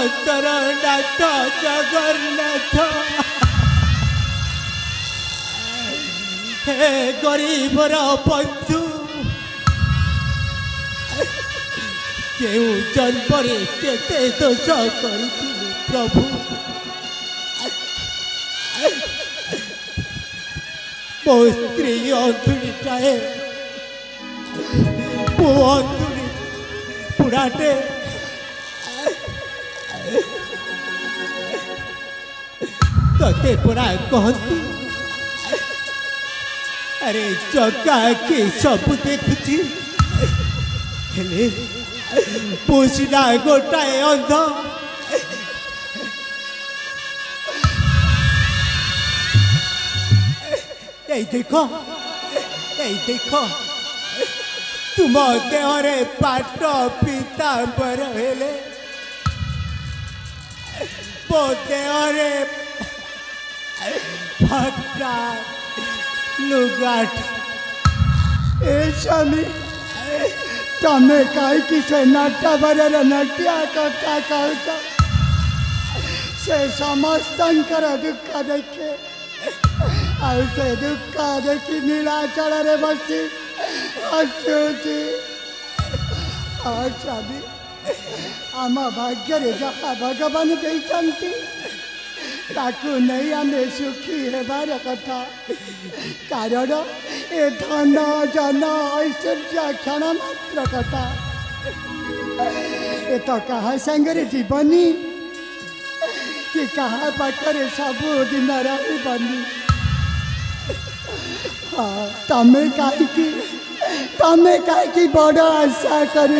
ଅନ୍ତରନାଥ ଜଗନ୍ନାଥ ହେ ଗରିବର ବନ୍ଧୁ କେଉଁ ଜନ୍ମରେ କେତେ ଦୋଷ କରିଥିଲି ପ୍ରଭୁ ମୋ ସ୍ତ୍ରୀ ଅନ୍ତୁଳିଟାଏ ପୁଅ ଅନ୍ତୁଳି ପୁରାଟେ तोते पुरा कहती अरे जगा के सब देखुची हेले पुसिना गोटाए अंध देखो तुम देहरे पाट पीतांबर हेले मो देहरे फटा लुगाट ए स्वामी तमे कहीं से नाटा बरर नटिया कथा कहत से समस्त दुख देखे से दुख देखी नीलाचल बसी हसुची स्वामी आम भाग्य जहाँ भगवान देती ताकू नहीं आमे सुखी हेबार कथा कारण ए धन जन ऐश्वर्य क्षण मात्र कथा ए तो कहा संगे जीवनी कि कहा पाखरे सबुदिन रही हाँ तमें कहीं बड़ आशा कर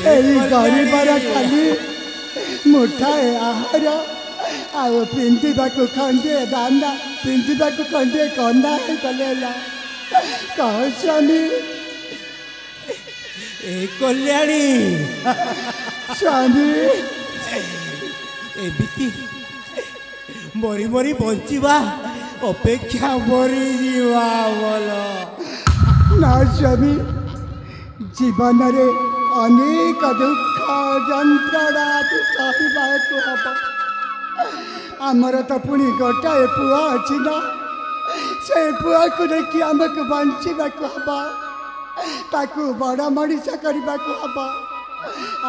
गरीबर खाली मुठाए आहार आउ पिंधा खंडे दाना पिंधा खंडे कंदा गलेला कह स्वामी ए कल्याणी स्वामी एबिति मरी मरी बंचिबा अपेक्षा मरी जीवा बोलो ना स्वामी जीवन रे अनेक दुख जंत्रणा सहवाक हम आमर तो पुणी गोटाए पुआ अच्छी ना से पुआ को देखिए आमको बचाक हम ताकू बड़ मनीष करने को हम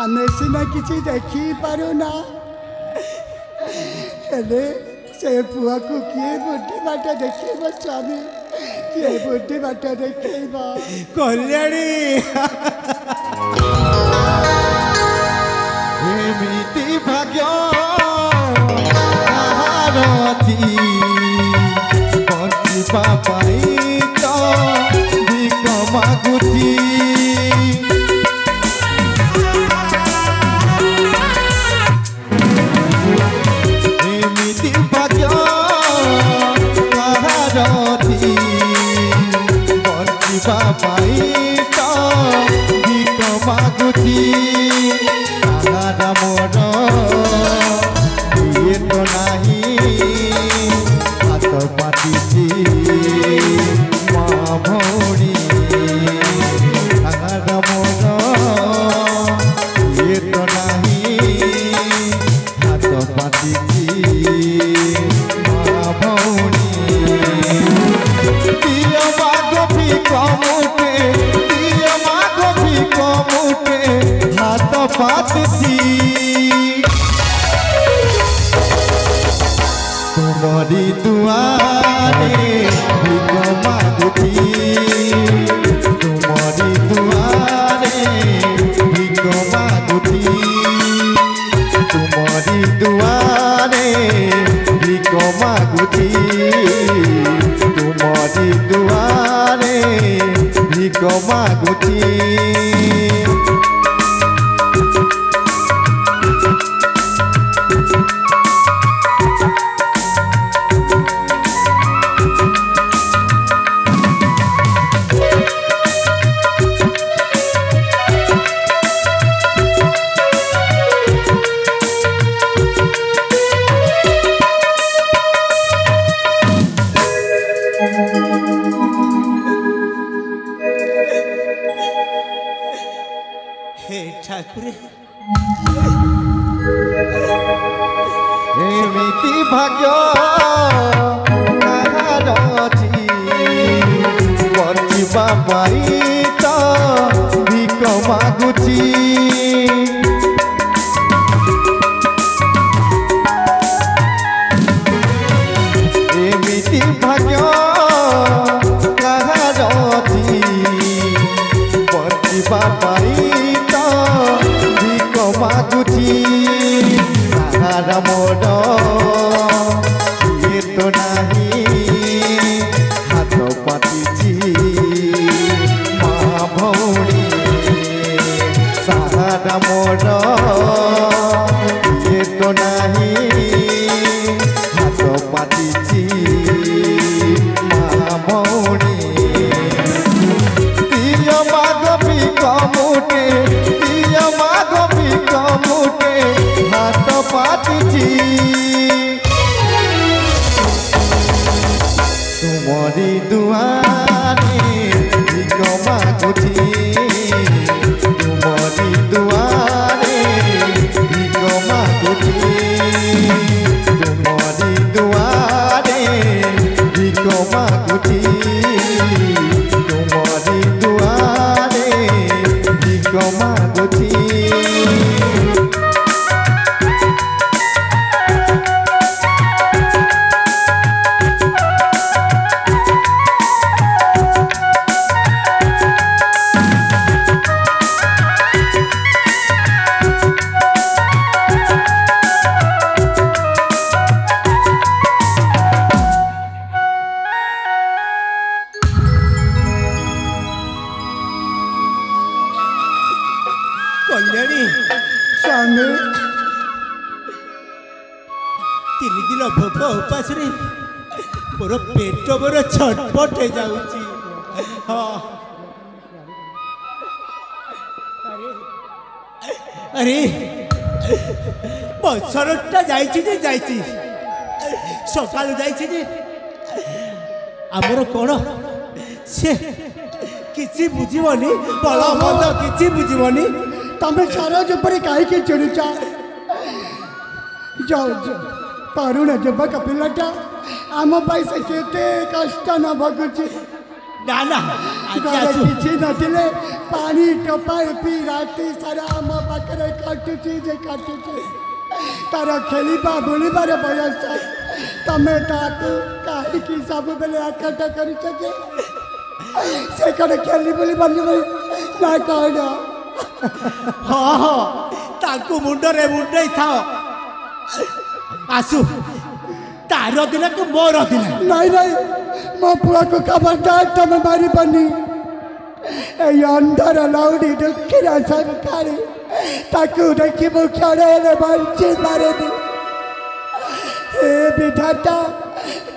आम सीना किसी देखी पारुना हेले से पुआ को किए बुद्धि बाट देखेब स्वामी किए बुद्धि बाट देखेब कल्याणी एमिति भाग्य आरती बंचिबा पाई तो भिक मागुती एमिति भाग्य आरती बंचिबा पाई तो भिक मागुती मोर ये तो नहीं हाथ पाती माँ भौणी मोर ये तो नहीं हाथ पाती माँ भौणी दिय माग भी कमुटे दिय माग भी कमुटे हाथ पाती तुम्हारी दुआरे भिक मागुती तुम्हारी दुआरे भिक मागुती तुम्हारी दुआरे भिक मागुती तुम्हारी दुआरे भिक मागुती हे ठाकुर ପାଇଁ ତ ଭିକ ମାଗୁଛି ଏମିତି ଭାଗ୍ୟ କାହାର ଅଛି ବଞ୍ଚିବା ପାଇଁ ତ ଭିକ ମାଗୁଛି କାହାର ମୋର ଇଏ ତ ନାହିଁ ହାତ ପାତିଛି ମା ଭଉଣୀ ସାହାରା ମୋର ଇଏ ତ ନାହିଁ ହାତ ପାତିଛି ମା ଭଉଣୀ ଦିଅ ମାଗ ଭିକ ମୁଠେ ଦିଅ ମାଗ ଭିକ ମୁଠେ ହାତ ପାତିଛି ତୁମରି ଦୁଆରେ ଭିକ ମାଗୁଛି ତୁମରି ଦୁଆରେ ଭିକ ମାଗୁଛି ତୁମରି ଦୁଆରେ ଭିକ ମାଗୁଛି ତୁମରି ଦୁଆରେ ଭିକ ମାଗୁଛି କଲ୍ୟାଣୀ ସ୍ୱାମୀ 3 ଦିନ ଭୋକ ଉପାସରେ ମୋର ପେଟ ମୋର ଛଟପଟ ହେଇଯାଉଛି ହଁ ଆରେ ବছରଟା ଯାଇଛି ଯେ ଯାଇଛି ସକାଳୁ ଯାଇଛି ଯେ ଆମର କ'ଣ ସେ କିଛି ବୁଝିବନି ଭଲ ମନ୍ଦ କିଛି ବୁଝିବନି ତମେ ସରୋଜ ଉପରେ କାହିଁକି ଚିଡ଼ୁଛ ଯାଉ ତରୁଣ ଯୁବକ ପିଲାଟା ଆମ ପାଇଁ ସେ କେତେ କଷ୍ଟ ନ ଭୋଗୁଛି ନା ନା ଆଜି ଘରେ ଆସୁ କିଛି ନଥିଲେ ପାଣି ଟୋପାଏ ପିଇ ରାତି ସାରା ଆମ ପାଖରେ କାଟୁଛି ଯେ କାଟୁଛି ତାର ଖେଳିବା ବୁଲିବାର ବୟସ ତମେ ତାକୁ କାହିଁକି ସବୁବେଳେ ଆକଟ କରିଛ ଯେ ସେ କ'ଣ ଖେଳି ବୁଲି ବନିବ ନା କ'ଣ ହଁ ହଁ ତାଙ୍କୁ ମୁଣ୍ଡରେ ମୁଣ୍ଡେଇ ଥାଅ ଆସୁ ତାର ଦିନକୁ ମୋର ଦିନ ନାଇଁ ନାଇଁ ମୋ ପୁଅକୁ ଖବରଦାର ତମେ ମାରିବନି ଏଇ ଅନ୍ଧର ଲଉଡ଼ି ଦୁଃଖୀର ସଂଖାଳି ତାକୁ ଦେଖି ମୁଁ କ୍ଷଣ ହେଲେ ବଞ୍ଚି ପାରେନି ଏ ବିଧାତା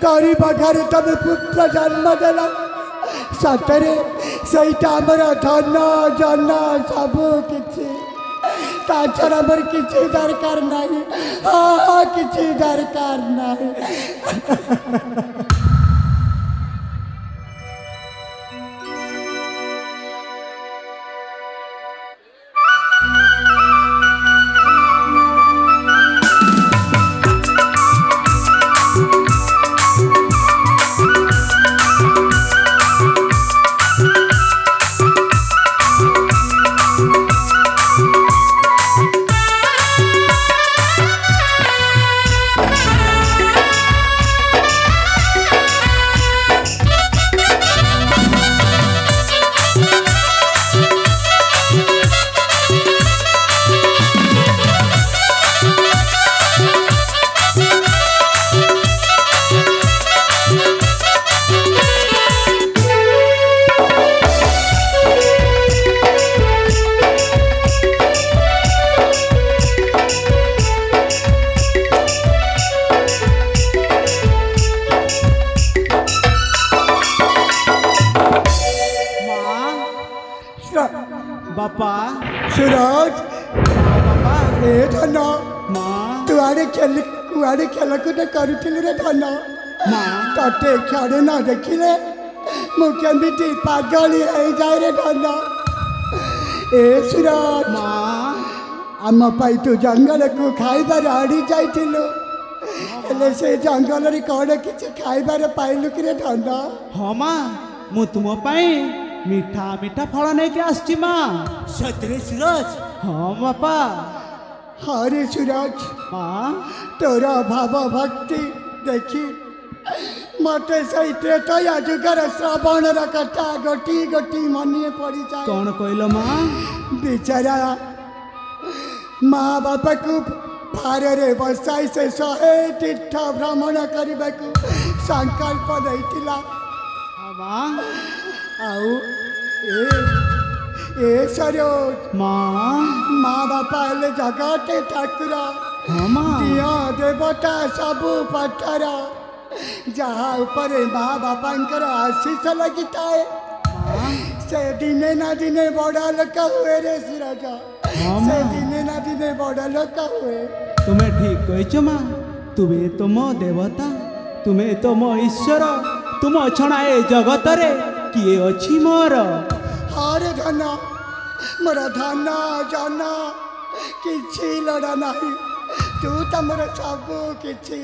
ଗରିବ ଘରେ ତମେ ପୁତ୍ର ଜନ୍ମ ଦେଲ ସତରେ ସେଇଟା ଆମର ଧନ ଜନ ସବୁ କିଛି ତା ଛଡ଼ା ମୋର କିଛି ଦରକାର ନାହିଁ ହଁ କିଛି ଦରକାର ନାହିଁ ବାପା ସୁରଜ ବାପା ଏ ଧନ ମା କୁଆଡ଼େ ଖେଳକୁଦ କରୁଥିଲୁ ରେ ଧନ ମା ତତେ କ୍ଷଣେ ନ ଦେଖିଲେ ମୁଁ କେମିତି ପାଗଳି ହେଇଯାଏ ରେ ଧନ ଏ ସୁରଜ ମା ଆମ ପାଇଁ ତୁ ଜଙ୍ଗଲକୁ ଖାଇବାରେ ଆଡ଼ି ଯାଇଥିଲୁ ହେଲେ ସେ ଜଙ୍ଗଲରେ କ'ଣ କିଛି ଖାଇବାରେ ପାଇଲୁ କି ରେ ଧନ ହଁ ମା ମୁଁ ତୁମ ପାଇଁ ମିଠା ମିଠା ଫଳ ନେଇକି ଆସିଛି ମା। ସତରେ ସୁରଜ ହଁ ବାପା। ହରେ ସୁରଜ, ମା ତୋର ଭାବ ଭକ୍ତି ଦେଖି ମତେ ସେଇ ତ୍ରେତୟା ଯୁଗର ଶ୍ରବଣର କଥା ଗୋଟି ଗୋଟି ମନେ ପଡ଼ିଯାଏ। କ'ଣ କହିଲ ମା? ବିଚାରା ମା ବାପାକୁ ଭାରରେ ବସାଇ ସେ 100 ତୀର୍ଥ ଭ୍ରମଣ କରିବାକୁ ସଂକଳ୍ପ ନେଇଥିଲା। ହଁ ମା। ଆଉ ଏ ସରୋଜ, ମା ମା ବାପା ହେଲେ ଜଗତେ ଠାକୁର, ହଁ ମା। ଦିଅ ଦେବତା ସବୁ ପଥର, ଯାହା ଉପରେ ମା ବାପାଙ୍କର ଆଶୀଷ ଲାଗିଥାଏ ସେ ଦିନେ ନା ଦିନେ ବଡ଼ ଲୋକ ହୁଏ ରେ ସୁରଜ। ହଁ ସେ ମା। ଦିନେ ନା ଦିନେ ବଡ଼ ଲୋକ ହୁଏ। ତୁମେ ଠିକ କହିଛ ମା। ତୁମେ ତୁମ ଦେବତା, ତୁମେ ତୁମ ଈଶ୍ୱର, ତୁମ ଛଣା ଏ ଜଗତରେ କିଏ ଅଛି ମୋର? ହରେ ଧନ, ମୋର ଧନ ଜନ କିଛି ଲୋଡ଼ା ନାହିଁ। ତୁ ତମର ସବୁ କିଛି,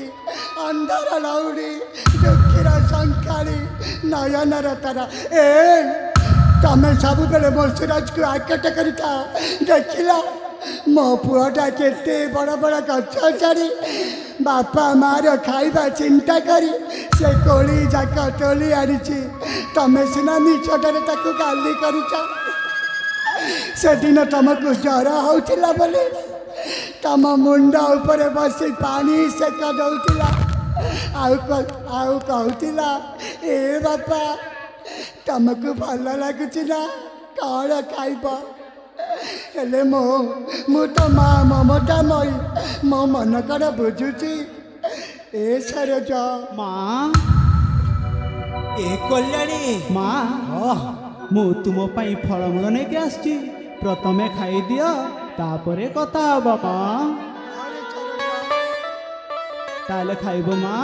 ଅନ୍ଧାର ଲଉଡ଼ି, ଦୁଃଖୀର ସଂକାଳି, ନୟନର ତାରା। ତମେ ସବୁବେଳେ ମୋ ସୁରଜକୁ ଆକଟ କରିଥାଅ। ଦେଖିଲ ମୋ ପୁଅଟା କେତେ ବଡ଼ ବଡ଼ ଗଛ ଚଢ଼ି ବାପା ମାଆର ଖାଇବା ଚିନ୍ତା କରି ସେ କୋଳି ଯାକ ତୋଳି ଆଣିଛି। ତମେ ସିନା ମିଛଟାରେ ତାକୁ ଗାଲି କରିଛ। ସେଦିନ ତମକୁ ଜ୍ୱର ହେଉଥିଲା ବୋଲି ତମ ମୁଣ୍ଡ ଉପରେ ବସି ପାଣି ସେକ ଦେଉଥିଲା, ଆଉ କହୁଥିଲା ଏ ବାପା ତମକୁ ଭଲ ଲାଗୁଛି ନା, କ'ଣ ଖାଇବ? ହେଲେ ମୁଁ ତ ମା ମମତାମୟୀ, ମୋ ମନ କ'ଣ ବୁଝୁଛି? ଏ ସରୋଜ ମା ଏ କଲ୍ୟାଣୀ ମା, ମୁଁ ତୁମ ପାଇଁ ଫଳମୂଳ ନେଇକି ଆସିଛି। ପ୍ରଥମେ ଖାଇଦିଅ, ତାପରେ କଥା ହବ ମା। ତାହେଲେ ଖାଇବ ମା?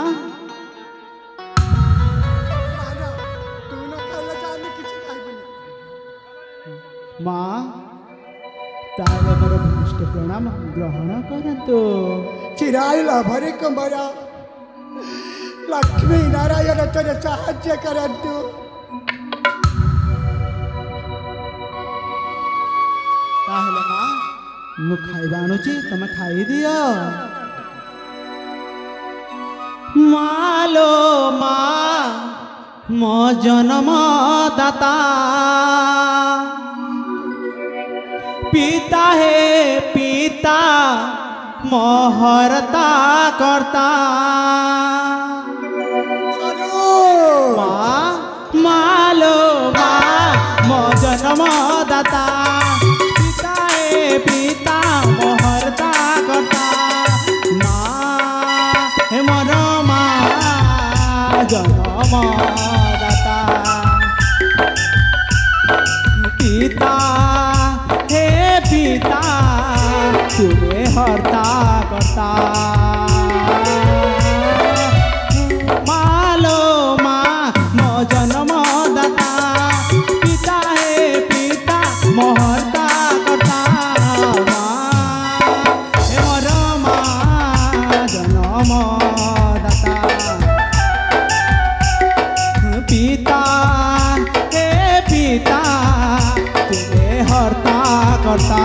ମା ତାହେଲେ ମୋର ଭୂମିଷ୍ଠ ପ୍ରଣାମ ଗ୍ରହଣ କରନ୍ତୁ। ଚିରାଇଲା ଭରେ କୁମ୍ଭର, ଲକ୍ଷ୍ମୀ ନାରାୟଣ ତୋର ସାହାଯ୍ୟ କରନ୍ତୁ। ତାହେଲେ ମା ମୁଁ ଖାଇବା ଆଣୁଛି, ତମେ ଖାଇଦିଅ। ମାଲୋ ମା ମୋ ଜନ୍ମଦାତା, ପିତା ହେ ପିତା ମୋହରତା କର୍ତ୍ତା। ମା ମାଲୋ ମା ମୋ ଜନ୍ମଦାତା, ପିତା ହେ ପିତା ମୋହରତା କର୍ତ୍ତା। ମା হে মর মা জন্মদাতা, পিতা হে পিতা তুমি হর্তা কর্তা। মালো মা মো জন্মদাতা, পিতা হে পিতা মোহর্তা কর্তা। মা হে মর মা জন্মদাতা, পিতা হে পিতা তুমি হর্তা কর্তা।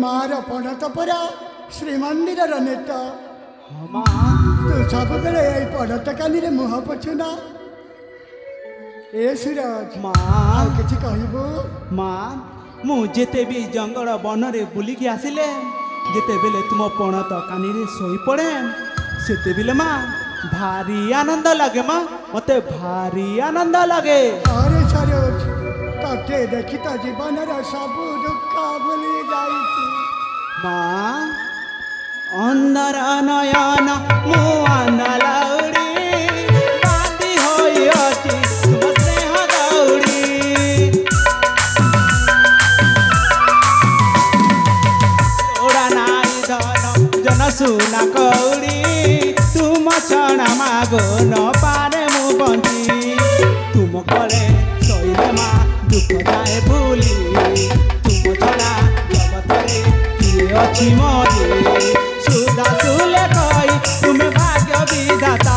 ମାର ପଣତ ପରା ଶ୍ରୀମନ୍ଦିରର ନେତ। ହଁ ମା ତୁ ସବୁବେଳେ ଏଇ ପଣତ କାନିରେ ମୁହଁ ପୋଛୁ ନା? ए सूरज ମା ଆଉ କିଛି କହିବୁ ମା ମୁଁ ଯେତେ ବି ଜଙ୍ଗଲ ବନରେ ବୁଲିକି ଆସିଲେ ଯେତେବେଳେ ତୁମ ପଣତ କାନିରେ ଶୋଇପଡ଼େ ସେତେବେଳେ ମା ଭାରି ଆନନ୍ଦ ଲାଗେ ମା ମତେ ଭାରି ଆନନ୍ଦ ଲାଗେ। अरे सरोज तोते देखी तो जीवन सबू दुख भूली जाइছি ମା ଅନ୍ଦର ନୟନ ମୁଁ ଆନଲାଉଡ଼ି ବାନ୍ଧି ହୋଇଅଛି ତୁମ ସ୍ନେହ ଦଉଡ଼ି ଲୋଡ଼ା ନାଇ ଧନ ଜନ ସୁନା କଉଡ଼ି ତୁମ ଛଣା ମାଗ ନ ପାରେ ମୁଁ ବଞ୍ଚି ତୁମ କଳେ ଶୋଇଲେ ମା ଦୁଃଖ ଯାଏ ଭୁଲି ତୁମ ଛଣା ଜଗତରେ କିଏ ଅଛି ମୋରି ସୁଧା ସୁଲେ କହି ତୁମେ ଭାଗ୍ୟ ବିଧାତା